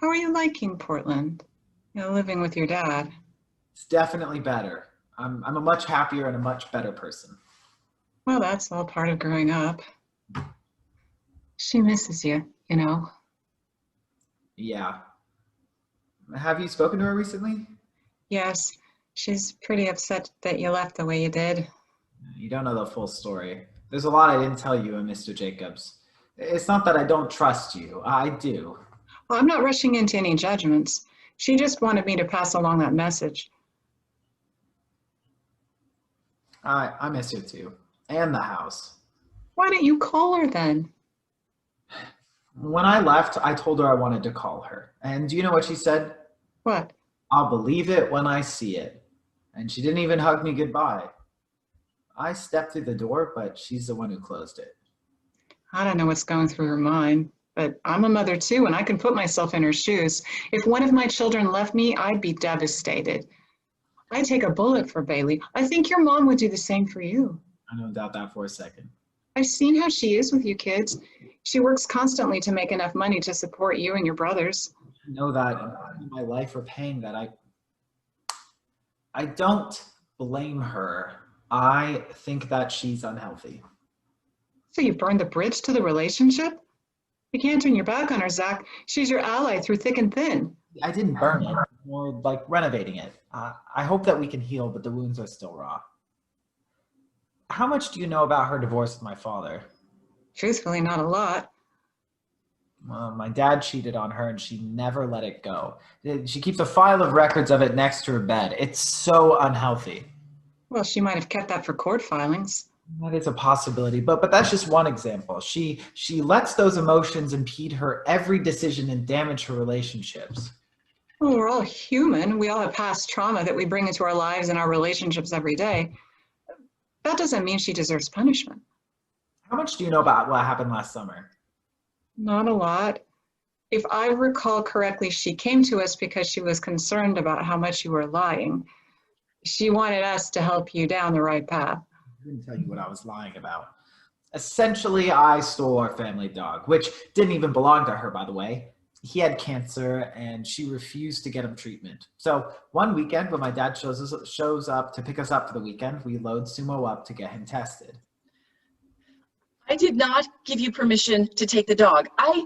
How are you liking Portland? You know, living with your dad. It's definitely better. I'm a much happier and a much better person. Well, that's all part of growing up. She misses you, you know. Yeah. Have you spoken to her recently? Yes, she's pretty upset that you left the way you did. You don't know the full story. There's a lot I didn't tell you and Mr. Jacobs. It's not that I don't trust you. I do. Well, I'm not rushing into any judgments. She just wanted me to pass along that message. I miss her too. And the house. Why don't you call her then? When I left, I told her I wanted to call her. And do you know what she said? What? I'll believe it when I see it. And she didn't even hug me goodbye. I stepped through the door, but she's the one who closed it. I don't know what's going through her mind, but I'm a mother too, and I can put myself in her shoes. If one of my children left me, I'd be devastated. I'd take a bullet for Bailey. I think your mom would do the same for you. I don't doubt that for a second. I've seen how she is with you kids. She works constantly to make enough money to support you and your brothers. I know that in my life are paying that. I don't blame her. I think that she's unhealthy. So you burned the bridge to the relationship? You can't turn your back on her, Zach. She's your ally through thick and thin. I didn't burn it, more like renovating it. I hope that we can heal, but the wounds are still raw. How much do you know about her divorce with my father? Truthfully, not a lot. Well, my dad cheated on her and she never let it go. She keeps a file of records of it next to her bed. It's so unhealthy. Well, she might have kept that for court filings. That is a possibility, but that's just one example. She lets those emotions impede her every decision and damage her relationships. Well, we're all human. We all have past trauma that we bring into our lives and our relationships every day. That doesn't mean she deserves punishment. How much do you know about what happened last summer? Not a lot. If I recall correctly, she came to us because she was concerned about how much you were lying. She wanted us to help you down the right path. I didn't tell you what I was lying about. Essentially, I stole our family dog, which didn't even belong to her, by the way. He had cancer and she refused to get him treatment. So one weekend when my dad shows up to pick us up for the weekend, we load Sumo up to get him tested. I did not give you permission to take the dog. I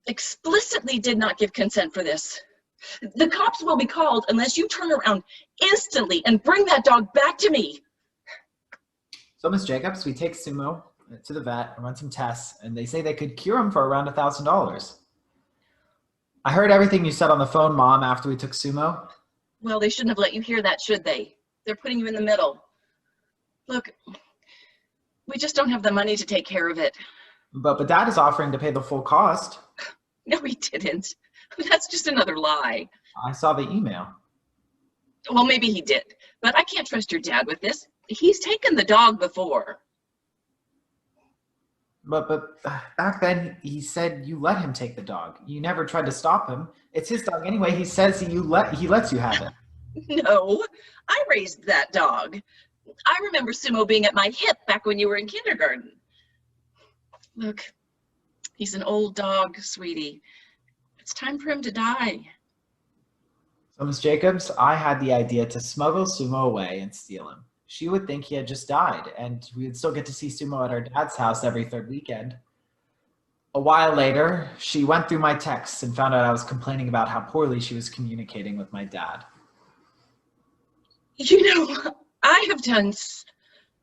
explicitly did not give consent for this. The cops will be called unless you turn around instantly and bring that dog back to me. So, Miss Jacobs, we take Sumo to the vet and run some tests, and they say they could cure him for around $1,000. I heard everything you said on the phone, Mom, after we took Sumo. Well, they shouldn't have let you hear that, should they? They're putting you in the middle. Look, we just don't have the money to take care of it. But Dad is offering to pay the full cost. No, he didn't. That's just another lie. I saw the email. Well, maybe he did, but I can't trust your dad with this. He's taken the dog before. But back then, he said you let him take the dog. You never tried to stop him. It's his dog anyway. He says he lets you have it. No, I raised that dog. I remember Sumo being at my hip back when you were in kindergarten. Look, he's an old dog, sweetie. It's time for him to die. So, Miss Jacobs, I had the idea to smuggle Sumo away and steal him. She would think he had just died, and we would still get to see Sumo at our dad's house every third weekend. A while later, she went through my texts and found out I was complaining about how poorly she was communicating with my dad. You know, I have done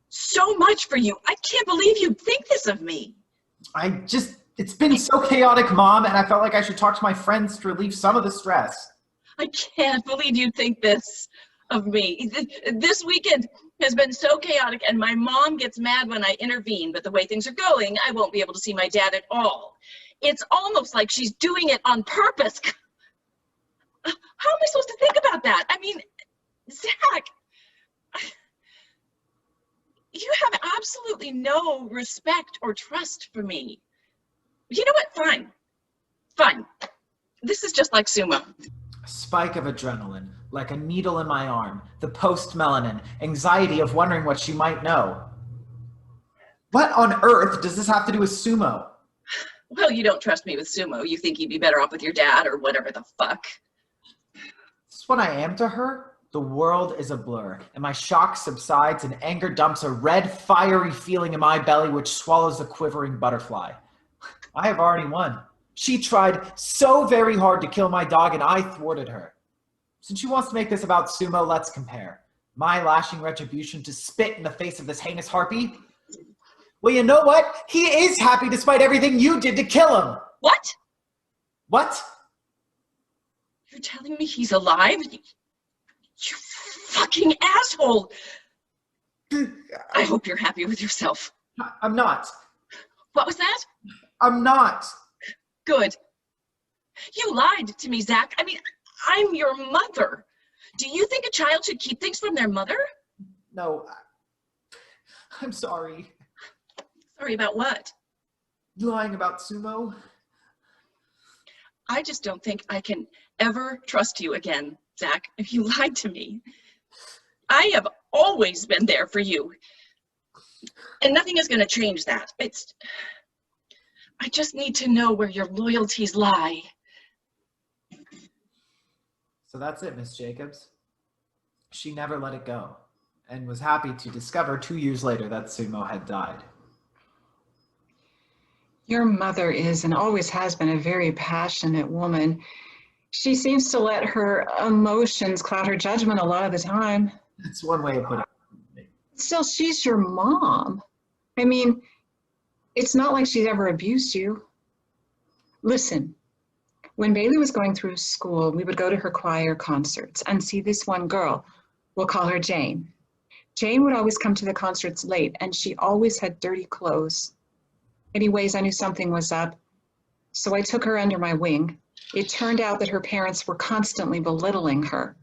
so much for you. I can't believe you think this of me. It's been so chaotic, Mom, and I felt like I should talk to my friends to relieve some of the stress. I can't believe you think this of me. This weekend has been so chaotic, and my mom gets mad when I intervene, but the way things are going, I won't be able to see my dad at all. It's almost like she's doing it on purpose. How am I supposed to think about that? I mean, Zach, you have absolutely no respect or trust for me. You know what? Fine. Fine. This is just like sumo. A spike of adrenaline, like a needle in my arm, the post-melanin, anxiety of wondering what she might know. What on earth does this have to do with sumo? Well, you don't trust me with sumo. You think you'd be better off with your dad or whatever the fuck. This is what I am to her. The world is a blur, and my shock subsides and anger dumps a red, fiery feeling in my belly which swallows a quivering butterfly. I have already won. She tried so very hard to kill my dog, and I thwarted her. Since she wants to make this about sumo, let's compare. My lashing retribution to spit in the face of this heinous harpy? Well, you know what? He is happy despite everything you did to kill him. What? What? You're telling me he's alive? You fucking asshole! I hope you're happy with yourself. I'm not. What was that? I'm not. Good. You lied to me, Zach. I mean, I'm your mother. Do you think a child should keep things from their mother? No. I'm sorry. Sorry about what? Lying about sumo. I just don't think I can ever trust you again, Zach, if you lied to me. I have always been there for you. And nothing is going to change that. I just need to know where your loyalties lie. So that's it, Miss Jacobs. She never let it go, and was happy to discover 2 years later that Sumo had died. Your mother is and always has been a very passionate woman. She seems to let her emotions cloud her judgment a lot of the time. That's one way of putting it. Still, she's your mom. I mean, it's not like she's ever abused you. Listen, when Bailey was going through school, we would go to her choir concerts and see this one girl. We'll call her Jane. Jane would always come to the concerts late, and she always had dirty clothes. Anyways, I knew something was up, so I took her under my wing. It turned out that her parents were constantly belittling her.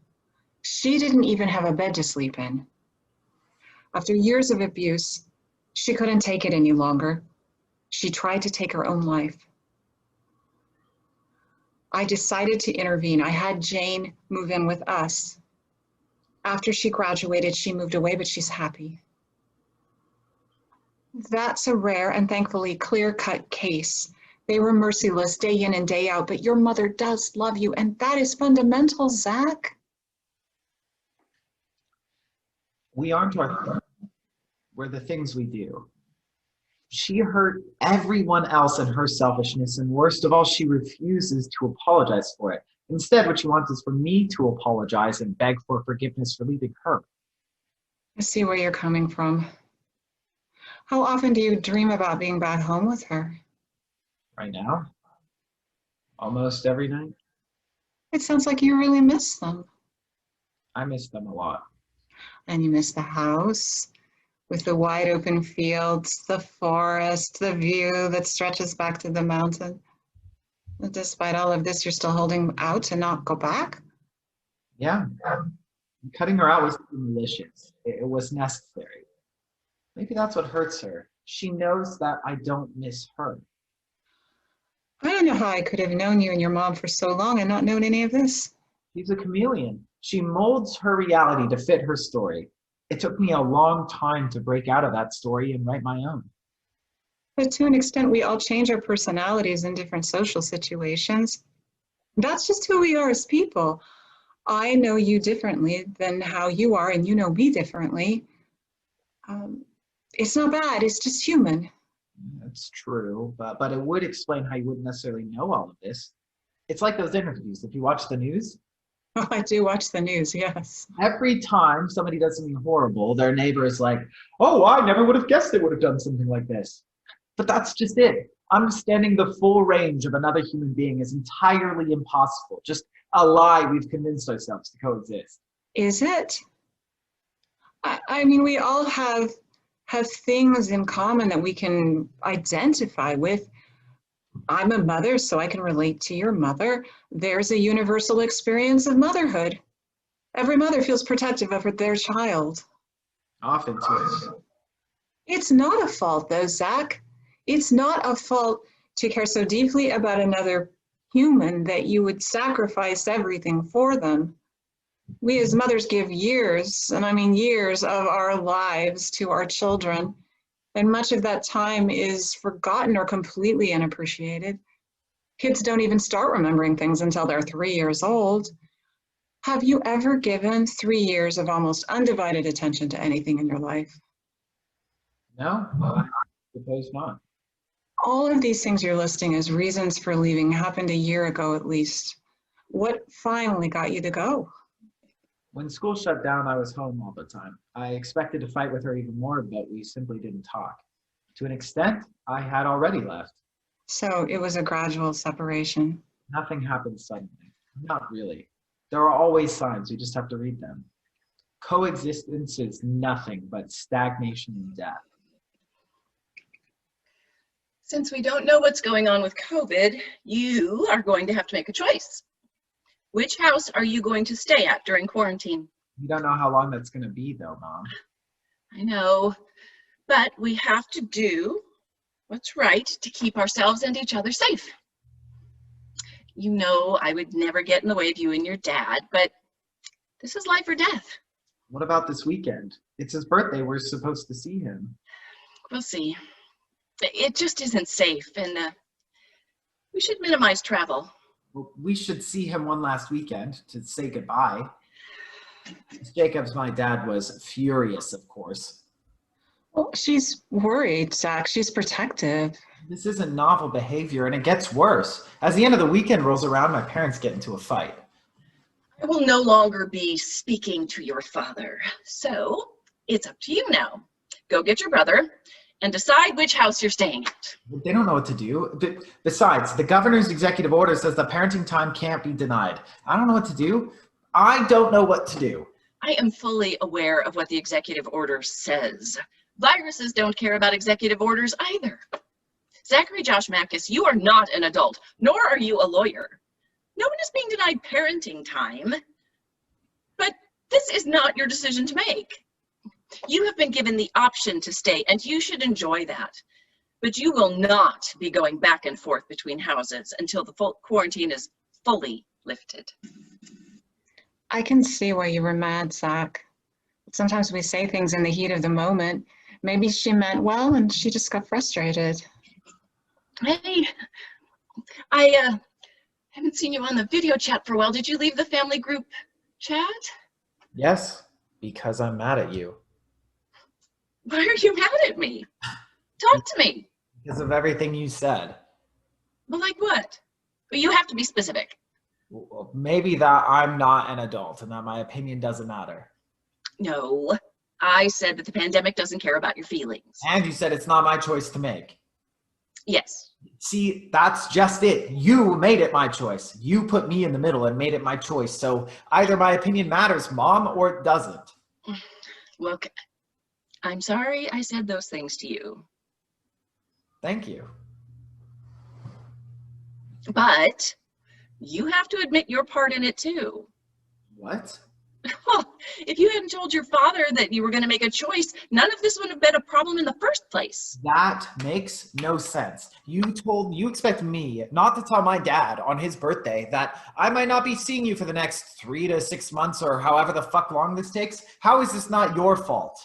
She didn't even have a bed to sleep in. After years of abuse, she couldn't take it any longer. She tried to take her own life. I decided to intervene. I had Jane move in with us. After she graduated, she moved away, but she's happy. That's a rare and thankfully clear-cut case. They were merciless day in and day out, but your mother does love you, and that is fundamental, Zach. We aren't our we're the things we do. She hurt everyone else in her selfishness, and worst of all, she refuses to apologize for it. Instead, what she wants is for me to apologize and beg for forgiveness for leaving her. I see where you're coming from. How often do you dream about being back home with her? Right now? Almost every night. It sounds like you really miss them. I miss them a lot. And you miss the house with the wide open fields, the forest, the view that stretches back to the mountain. And despite all of this, you're still holding out to not go back? Yeah. Cutting her out was malicious. It was necessary. Maybe that's what hurts her. She knows that I don't miss her. I don't know how I could have known you and your mom for so long and not known any of this. She's a chameleon. She molds her reality to fit her story. It took me a long time to break out of that story and write my own. But to an extent, we all change our personalities in different social situations. That's just who we are as people. I know you differently than how you are, and you know me differently. It's not bad, it's just human. That's true, but it would explain how you wouldn't necessarily know all of this. It's like those interviews. If you watch the news, Oh, I do watch the news, yes. every time somebody does something horrible, their neighbor is like, oh, I never would have guessed they would have done something like this. But that's just it. Understanding the full range of another human being is entirely impossible. Just a lie we've convinced ourselves to coexist. Is it? I mean, we all have things in common that we can identify with. I'm a mother, so I can relate to your mother. There's a universal experience of motherhood. Every mother feels protective of their child. Often too. It's not a fault, though, Zach. It's not a fault to care so deeply about another human that you would sacrifice everything for them. We as mothers give years, and I mean years, of our lives to our children, and much of that time is forgotten or completely unappreciated. Kids don't even start remembering things until they're 3 years old. Have you ever given 3 years of almost undivided attention to anything in your life? No, I suppose not. All of these things you're listing as reasons for leaving happened a year ago at least. What finally got you to go? When school shut down, I was home all the time. I expected to fight with her even more, but we simply didn't talk. To an extent, I had already left. So it was a gradual separation. Nothing happened suddenly. Not really. There are always signs, you just have to read them. Coexistence is nothing but stagnation and death. Since we don't know what's going on with COVID, you are going to have to make a choice. Which house are you going to stay at during quarantine? You don't know how long that's going to be, though, Mom. I know, but we have to do what's right to keep ourselves and each other safe. You know I would never get in the way of you and your dad, but this is life or death. What about this weekend? It's his birthday. We're supposed to see him. We'll see. It just isn't safe, and we should minimize travel. Well, we should see him one last weekend to say goodbye. Miss Jacobs, my dad, was furious, of course. Well, she's worried, Zach. She's protective. This isn't novel behavior, and it gets worse. As the end of the weekend rolls around, my parents get into a fight. I will no longer be speaking to your father, so it's up to you now. Go get your brother and decide which house you're staying at. They don't know what to do. Besides, the governor's executive order says that parenting time can't be denied. I don't know what to do. I don't know what to do. I am fully aware of what the executive order says. Viruses don't care about executive orders either. Zachary Josh Mackis, you are not an adult, nor are you a lawyer. No one is being denied parenting time, but this is not your decision to make. You have been given the option to stay, and you should enjoy that. But you will not be going back and forth between houses until the full quarantine is fully lifted. I can see why you were mad, Zach. Sometimes we say things in the heat of the moment. Maybe she meant well, and she just got frustrated. Hey, I haven't seen you on the video chat for a while. Did you leave the family group chat? Yes, because I'm mad at you. Why are you mad at me? Talk to me. Because of everything you said. Well, like what? Well, you have to be specific. Well, maybe that I'm not an adult and that my opinion doesn't matter. No, I said that the pandemic doesn't care about your feelings. And you said it's not my choice to make. Yes. See, that's just it. You made it my choice. You put me in the middle and made it my choice. So either my opinion matters, Mom, or it doesn't. Look, I'm sorry I said those things to you. Thank you. But you have to admit your part in it too. What? Well, if you hadn't told your father that you were going to make a choice, none of this would have been a problem in the first place. That makes no sense. You expect me not to tell my dad on his birthday that I might not be seeing you for the next 3 to 6 months or however the fuck long this takes? How is this not your fault?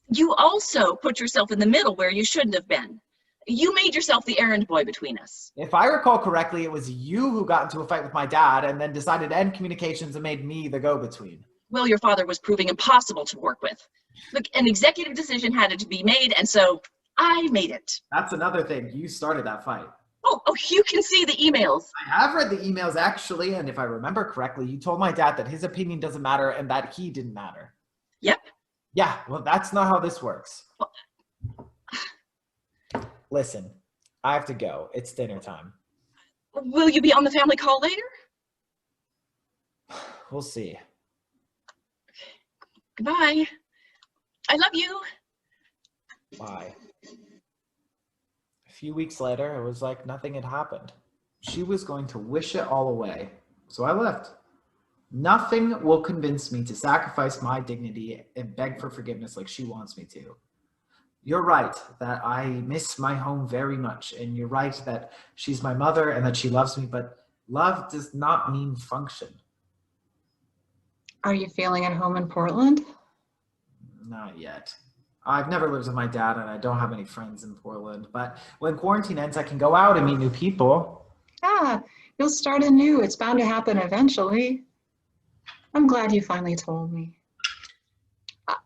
You also put yourself in the middle where you shouldn't have been. You made yourself the errand boy between us. If I recall correctly, it was you who got into a fight with my dad and then decided to end communications and made me the go-between. Well, your father was proving impossible to work with. Look, an executive decision had to be made, and so I made it. That's another thing. You started that fight. Oh, you can see the emails. I have read the emails, actually, and if I remember correctly, you told my dad that his opinion doesn't matter and that he didn't matter. Yep. Yeah, well, that's not how this works. Listen, I have to go. It's dinner time. Will you be on the family call later? We'll see. Goodbye. I love you. Bye. A few weeks later, it was like nothing had happened. She was going to wish it all away, so I left. Nothing will convince me to sacrifice my dignity and beg for forgiveness like she wants me to. You're right that I miss my home very much, and you're right that she's my mother and that she loves me, but love does not mean function. Are you feeling at home in Portland? Not yet. I've never lived with my dad, and I don't have any friends in Portland, but when quarantine ends, I can go out and meet new people. Ah, you'll start anew. It's bound to happen eventually. I'm glad you finally told me.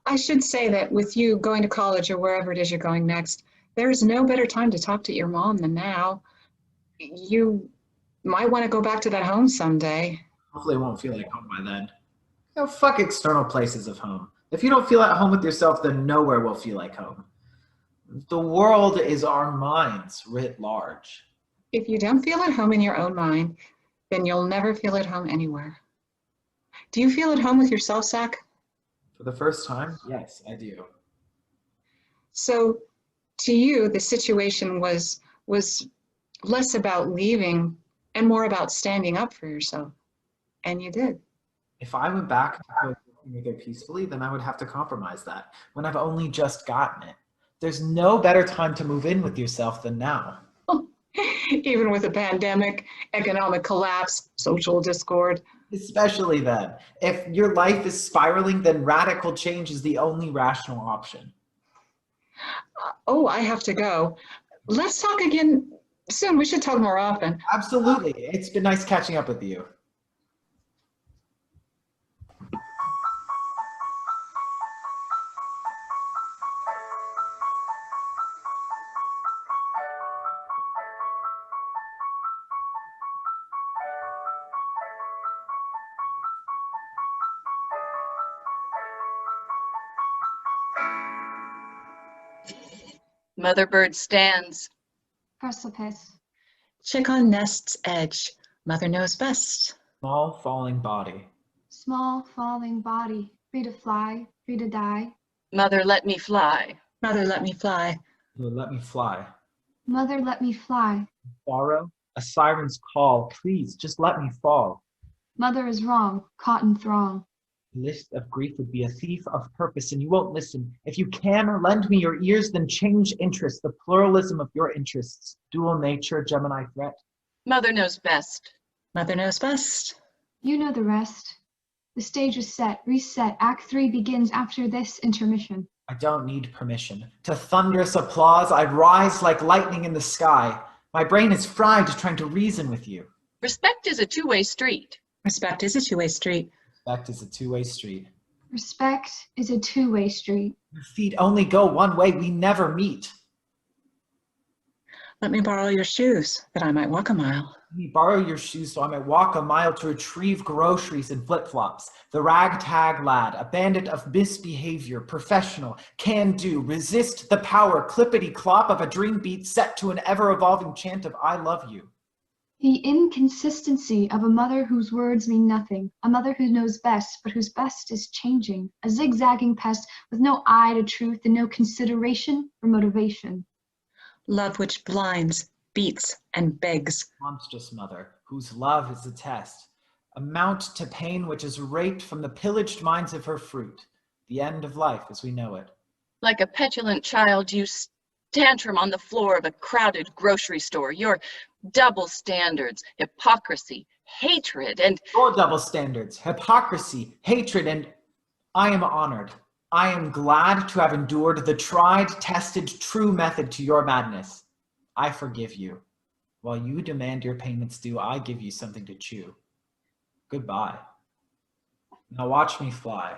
I should say that with you going to college or wherever it is you're going next, there is no better time to talk to your mom than now. You might want to go back to that home someday. Hopefully it won't feel like home by then. You know, fuck external places of home. If you don't feel at home with yourself, then nowhere will feel like home. The world is our minds writ large. If you don't feel at home in your own mind, then you'll never feel at home anywhere. Do you feel at home with yourself, Zach? For the first time, yes, I do. So to you, the situation was less about leaving and more about standing up for yourself. And you did. If I went back to make it peacefully, then I would have to compromise that when I've only just gotten it. There's no better time to move in with yourself than now. Even with a pandemic, economic collapse, social discord. Especially then. If your life is spiraling, then radical change is the only rational option. Oh, I have to go. Let's talk again soon. We should talk more often. Absolutely. It's been nice catching up with you. Mother bird stands. Precipice. Chick on nest's edge. Mother knows best. Small falling body. Small falling body. Free to fly, free to die. Mother, let me fly. Mother, let me fly. Let me fly. Mother, let me fly. Borrow a siren's call. Please, just let me fall. Mother is wrong, caught in throng. The list of grief would be a thief of purpose, and you won't listen. If you can, lend me your ears, then change interest, the pluralism of your interests. Dual nature, Gemini threat. Mother knows best. Mother knows best. You know the rest. The stage is set, reset. Act 3 begins after this intermission. I don't need permission. To thunderous applause, I'd rise like lightning in the sky. My brain is fried trying to reason with you. Respect is a two-way street. Respect is a two-way street. Respect is a two-way street. Respect is a two-way street. Your feet only go one way. We never meet. Let me borrow your shoes that I might walk a mile. Let me borrow your shoes so I might walk a mile to retrieve groceries and flip-flops. The ragtag lad, a bandit of misbehavior, professional, can-do, resist the power, clippity-clop of a dream beat set to an ever-evolving chant of I love you. The inconsistency of a mother whose words mean nothing, a mother who knows best, but whose best is changing, a zigzagging pest with no eye to truth and no consideration for motivation. Love which blinds, beats, and begs. Monstrous mother, whose love is a test, a mount to pain which is raped from the pillaged minds of her fruit, the end of life as we know it. Like a petulant child, you tantrum on the floor of a crowded grocery store. Your double standards, hypocrisy, hatred, and... Your double standards, hypocrisy, hatred, and I am honored. I am glad to have endured the tried, tested, true method to your madness. I forgive you. While you demand your payments due, I give you something to chew. Goodbye. Now watch me fly.